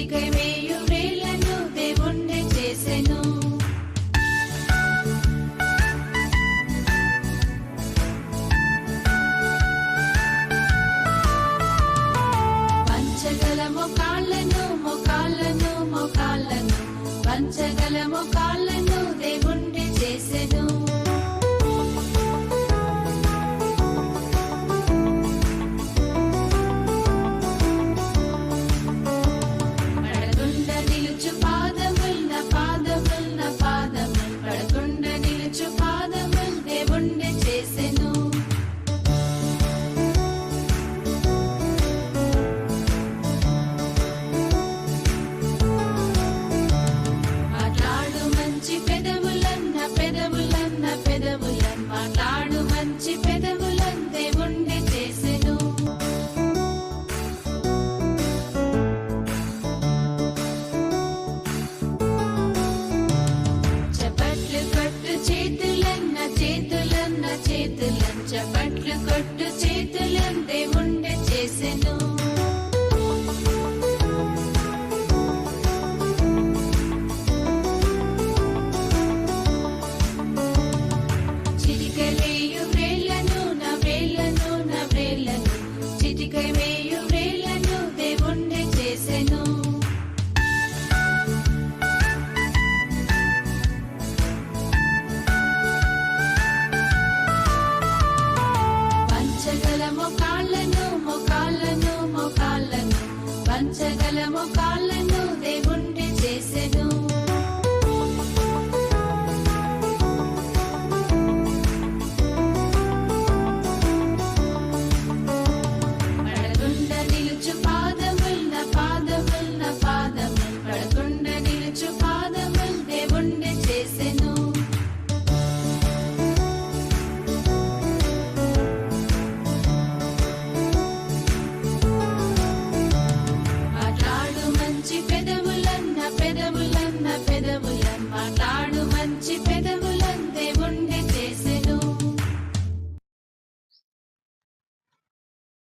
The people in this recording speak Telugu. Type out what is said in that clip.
చిటికై వేయు వేళ్లను దేవుణ్ణి చేసెను. పంచగల మోకాళ్ళను మోకాళ్ళను మోకాళ్ళను పంచగల మోకాళ్ళను దేవుణ్ణి చేసెను. మాట్లాడు మంచి పెదవులను దేవుణ్ణి చేసెను. చప్పట్లు కొట్టు చేతులన్న చేతులన్న చేతులను చప్పట్లు కొట్టు చేతులను దేవుణ్ణి చేసెను. చిటికై వేయు వేళ్లను దేవుణ్ణి చేసెను. పంచగల మోకాళ్ళను మోకాళ్ళను మోకాళ్ళను పంచగల మోకాళ్ళను